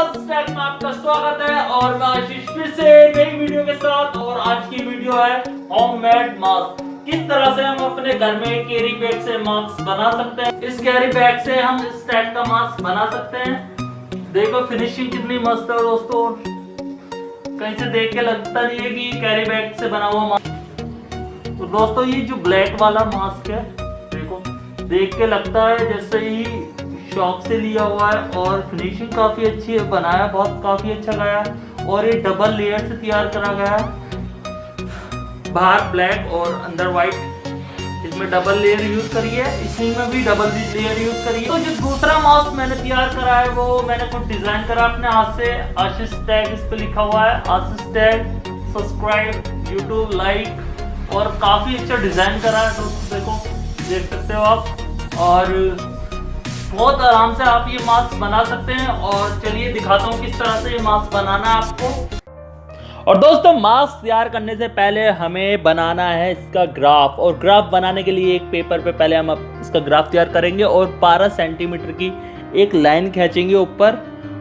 Step में आपका स्वागत है और मैं आशीष फिर से नई वीडियो के साथ। और आज की वीडियो है होममेड मास्क। किस तरह से हम अपने घर में कैरी बैग से मास्क बना सकते हैं। इस कैरी बैग से हम इस टाइप का मास्क बना सकते हैं। देखो फिनिशिंग कितनी मस्त है दोस्तों, कहीं से देख के लगता नहीं है कि कैरी बैग से बना हुआ मास्क। तो दोस्तों ये जो ब्लैक वाला मास्क है, देखो देख के लगता है जैसे ही शॉप से लिया हुआ है और फिनिशिंग काफी अच्छी है, बनाया बहुत काफी अच्छा गया है। और ये डबल लेयर से तैयार करा गया है, बाहर ब्लैक और अंदर व्हाइट। इसमें डबल लेयर यूज करी है, इसी में भी डबल लेयर यूज करी है। तो जो दूसरा मास्क मैंने तैयार करा है वो मैंने खुद डिजाइन करा अपने हाथ से। आशीष टैग इस पे लिखा हुआ है, आशीष टैग, सब्सक्राइब, यूट्यूब, लाइक, और काफी अच्छा डिजाइन करा है दोस्तों, देखो देख सकते हो आप। और बहुत आराम से आप ये मास्क बना सकते हैं। और चलिए दिखाता हूँ किस तरह से ये मास्क बनाना है आपको। और दोस्तों मास्क तैयार करने से पहले हमें बनाना है इसका ग्राफ। और ग्राफ बनाने के लिए एक पेपर पे पहले हम इसका ग्राफ तैयार करेंगे और 12 सेंटीमीटर की एक लाइन खींचेंगे ऊपर।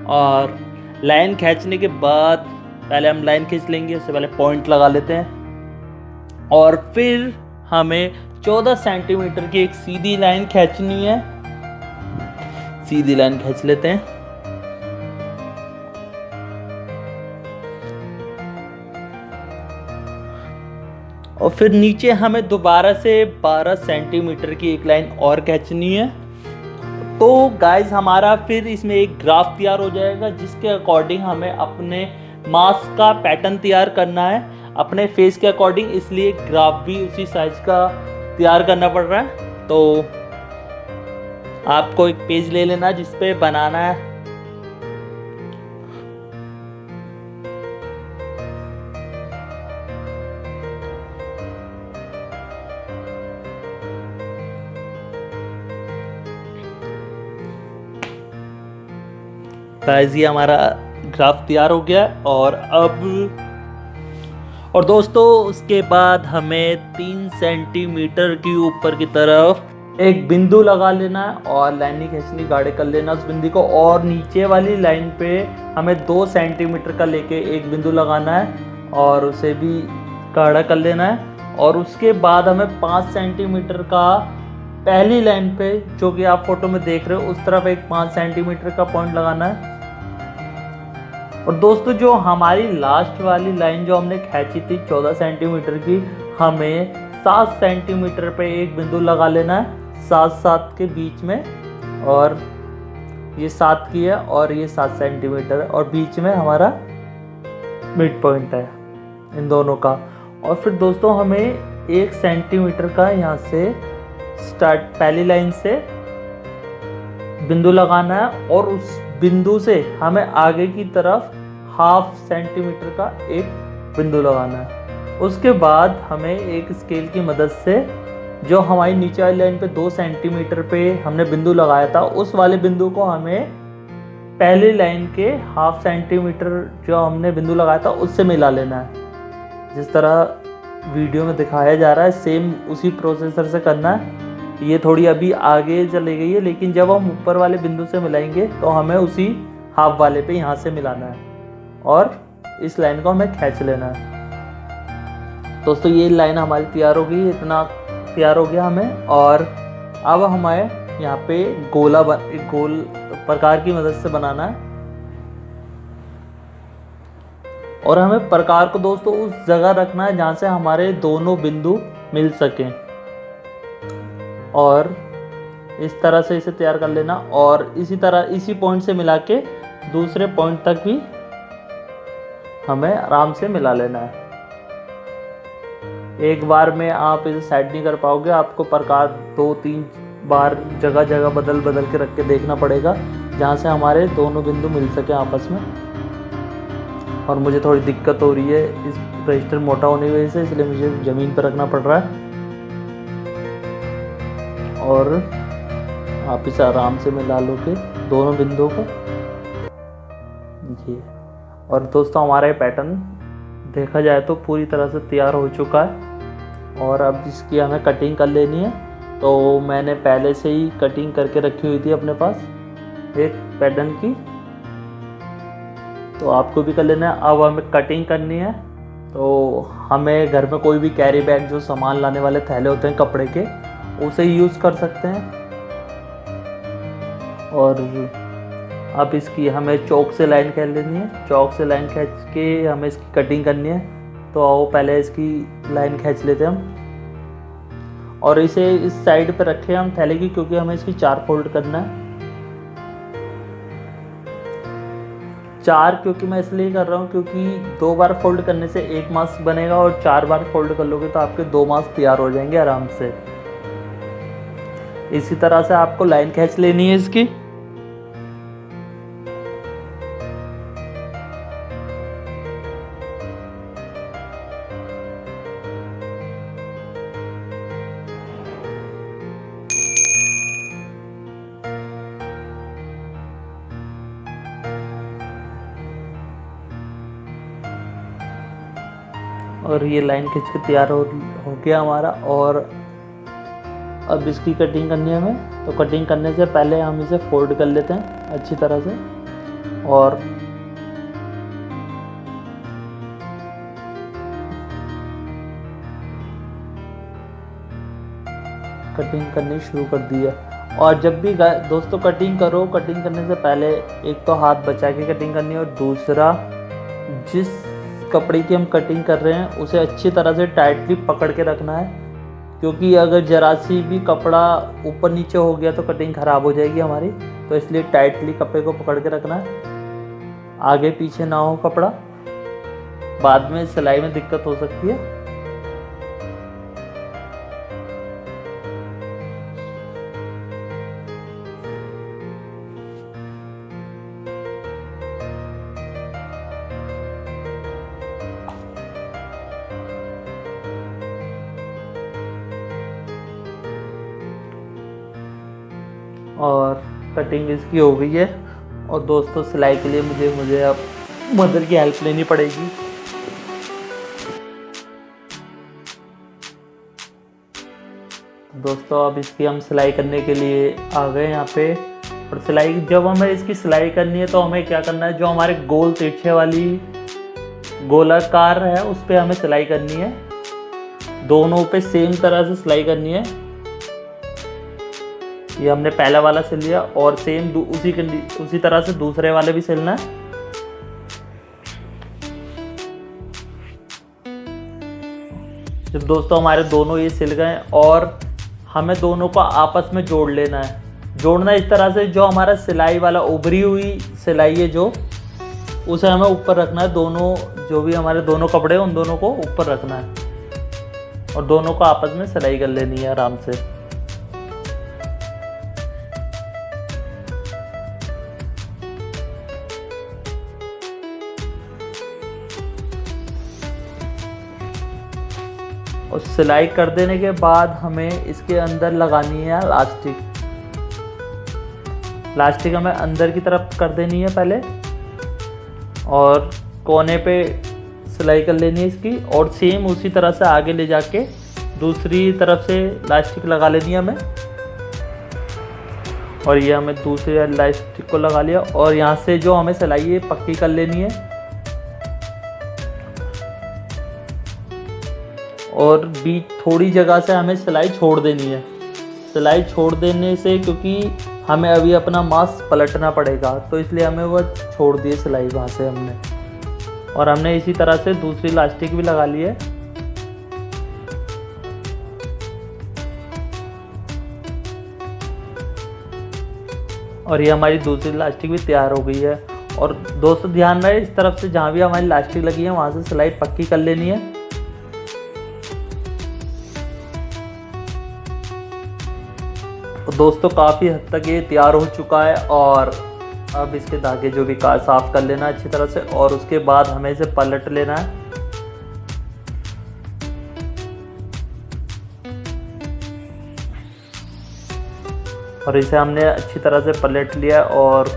और लाइन खींचने के बाद पहले हम लाइन खींच लेंगे, उससे पहले पॉइंट लगा लेते हैं। और फिर हमें 14 सेंटीमीटर की एक सीधी लाइन खींचनी है, सीधी लाइन खींच लेते हैं। और फिर नीचे हमें दोबारा से 12 सेंटीमीटर की एक लाइन और खींचनी है। तो गाइस हमारा फिर इसमें एक ग्राफ तैयार हो जाएगा, जिसके अकॉर्डिंग हमें अपने मास्क का पैटर्न तैयार करना है अपने फेस के अकॉर्डिंग। इसलिए ग्राफ भी उसी साइज का तैयार करना पड़ रहा है। तो आपको एक पेज ले लेना जिस पे बनाना है। गाइस ये हमारा ग्राफ तैयार हो गया। और दोस्तों उसके बाद हमें 3 सेंटीमीटर की ऊपर की तरफ एक बिंदु लगा लेना है और लाइन खींचनी, गाढ़े कर लेना उस बिंदु को। और नीचे वाली लाइन पे हमें 2 सेंटीमीटर का लेके एक बिंदु लगाना है और उसे भी गाढ़ा कर लेना है। और उसके बाद हमें 5 सेंटीमीटर का पहली लाइन पे, जो कि आप फोटो में देख रहे हो, उस तरफ एक 5 सेंटीमीटर का पॉइंट लगाना है। और दोस्तों जो हमारी लास्ट वाली लाइन जो हमने खींची थी 14 सेंटीमीटर की, हमें 7 सेंटीमीटर पे एक बिंदु लगा लेना है, 7 के बीच में। और ये 7 की है और ये 7 सेंटीमीटर है और बीच में हमारा मिड पॉइंट है इन दोनों का। और फिर दोस्तों हमें 1 सेंटीमीटर का यहाँ से स्टार्ट, पहली लाइन से बिंदु लगाना है और उस बिंदु से हमें आगे की तरफ 1/2 सेंटीमीटर का एक बिंदु लगाना है। उसके बाद हमें एक स्केल की मदद से जो हमारी नीचे वाली लाइन पे 2 सेंटीमीटर पे हमने बिंदु लगाया था, उस वाले बिंदु को हमें पहली लाइन के 1/2 सेंटीमीटर जो हमने बिंदु लगाया था उससे मिला लेना है। जिस तरह वीडियो में दिखाया जा रहा है सेम उसी प्रोसेसर से करना है। ये थोड़ी अभी आगे चली गई है, लेकिन जब हम ऊपर वाले बिंदु से मिलाएंगे तो हमें उसी 1/2 वाले पे यहाँ से मिलाना है और इस लाइन को हमें खींच लेना है। दोस्तों ये लाइन हमारी तैयार हो गई, इतना तैयार हो गया हमें। और अब हमें यहाँ पे एक गोल प्रकार की मदद से बनाना है। और हमें प्रकार को दोस्तों उस जगह रखना है जहाँ से हमारे दोनों बिंदु मिल सकें। और इस तरह से इसे तैयार कर लेना और इसी तरह इसी पॉइंट से मिला के दूसरे पॉइंट तक भी हमें आराम से मिला लेना है। एक बार में आप इसे सेट नहीं कर पाओगे, आपको प्रकार 2-3 बार जगह जगह बदल के रख के देखना पड़ेगा जहाँ से हमारे दोनों बिंदु मिल सके आपस में। और मुझे थोड़ी दिक्कत हो रही है इस रजिस्टर मोटा होने की वजह से, इसलिए मुझे ज़मीन पर रखना पड़ रहा है। और आप इसे आराम से मिला लोगे दोनों बिंदुओं को जी। और दोस्तों हमारा ये पैटर्न देखा जाए तो पूरी तरह से तैयार हो चुका है। और अब इसकी हमें कटिंग कर लेनी है। तो मैंने पहले से ही कटिंग करके रखी हुई थी अपने पास एक पैटर्न की। तो आपको भी कर लेना है। अब हमें कटिंग करनी है, तो हमें घर में कोई भी कैरी बैग, जो सामान लाने वाले थैले होते हैं कपड़े के, उसे यूज़ कर सकते हैं। और अब इसकी हमें चौक से लाइन खींच लेनी है। चौक से लाइन खींच के हमें इसकी कटिंग करनी है। तो आओ पहले इसकी लाइन खींच लेते हैं हम, और इसे इस साइड पे रखे हम थैले की, क्योंकि हमें इसकी 4 फोल्ड करना है। 4 क्योंकि मैं इसलिए कर रहा हूँ क्योंकि 2 बार फोल्ड करने से 1 मास्क बनेगा, और 4 बार फोल्ड कर लोगे तो आपके 2 मास्क तैयार हो जाएंगे आराम से। इसी तरह से आपको लाइन खींच लेनी है इसकी। और ये लाइन खींच के तैयार हो गया हमारा। और अब इसकी कटिंग करनी है हमें। तो कटिंग करने से पहले हम इसे फोल्ड कर लेते हैं अच्छी तरह से, और कटिंग करनी शुरू कर दी है। और जब भी दोस्तों कटिंग करो, कटिंग करने से पहले एक तो हाथ बचा के कटिंग करनी है, और दूसरा जिस कपड़े की हम कटिंग कर रहे हैं उसे अच्छी तरह से टाइटली पकड़ के रखना है, क्योंकि अगर जरा सी भी कपड़ा ऊपर नीचे हो गया तो कटिंग ख़राब हो जाएगी हमारी। तो इसलिए टाइटली कपड़े को पकड़ के रखना है, आगे पीछे ना हो कपड़ा, बाद में सिलाई में दिक्कत हो सकती है। और कटिंग इसकी हो गई है। और दोस्तों सिलाई के लिए मुझे अब मदर की हेल्प लेनी पड़ेगी। दोस्तों अब इसकी हम सिलाई करने के लिए आ गए यहाँ पे। और सिलाई, जब हमें इसकी सिलाई करनी है तो हमें क्या करना है, जो हमारे गोल तिरछे वाली गोलाकार है उस पर हमें सिलाई करनी है। दोनों पे सेम तरह से सिलाई करनी है। ये हमने पहला वाला सिल लिया, और सेम उसी तरह से दूसरे वाले भी सिलना है। जब दोस्तों हमारे दोनों ये सिल गए, और हमें दोनों को आपस में जोड़ लेना है। जोड़ना इस तरह से, जो हमारा सिलाई वाला उभरी हुई सिलाई है जो, उसे हमें ऊपर रखना है। दोनों जो भी हमारे दोनों कपड़े हैं उन दोनों को ऊपर रखना है, और दोनों को आपस में सिलाई कर लेनी है आराम से। और सिलाई कर देने के बाद हमें इसके अंदर लगानी है लास्टिक हमें अंदर की तरफ कर देनी है पहले, और कोने पे सिलाई कर लेनी है इसकी। और सेम उसी तरह से आगे ले जाके दूसरी तरफ से लास्टिक लगा लेनी है हमें। और ये हमें दूसरे लास्टिक को लगा लिया, और यहाँ से जो हमें सिलाई है पक्की कर लेनी है। और बीच थोड़ी जगह से हमें सिलाई छोड़ देनी है। सिलाई छोड़ देने से, क्योंकि हमें अभी अपना मास्क पलटना पड़ेगा, तो इसलिए हमें वो छोड़ दिए सिलाई वहाँ से हमने। और हमने इसी तरह से दूसरी लास्टिक भी लगा ली है। और ये हमारी दूसरी लास्टिक भी तैयार हो गई है। और दोस्तों ध्यान रहे, इस तरफ से जहाँ भी हमारी लास्टिक लगी है वहाँ से सिलाई पक्की कर लेनी है। दोस्तों काफ़ी हद तक ये तैयार हो चुका है। और अब इसके धागे जो भी साफ कर लेना अच्छी तरह से, और उसके बाद हमें इसे पलट लेना है। और इसे हमने अच्छी तरह से पलट लिया, और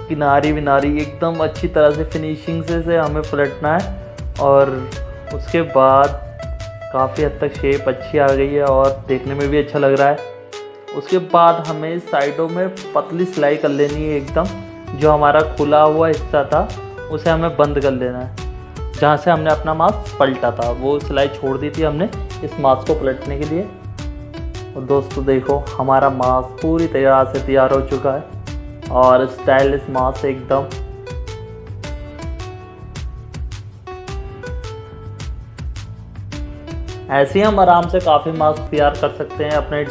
किनारी विनारी एकदम अच्छी तरह से फिनिशिंग से हमें पलटना है। और उसके बाद काफ़ी हद तक शेप अच्छी आ गई है, और देखने में भी अच्छा लग रहा है। उसके बाद हमें साइडों में पतली सिलाई कर लेनी है एकदम, जो हमारा खुला हुआ हिस्सा था उसे हमें बंद कर लेना है। जहाँ से हमने अपना मास्क पलटा था वो सिलाई छोड़ दी थी हमने इस मास्क को पलटने के लिए। और दोस्तों देखो हमारा मास्क पूरी तरह से तैयार हो चुका है और स्टाइलिश मास्क एकदम। ऐसे ही हम आराम से काफ़ी मास्क तैयार कर सकते हैं अपने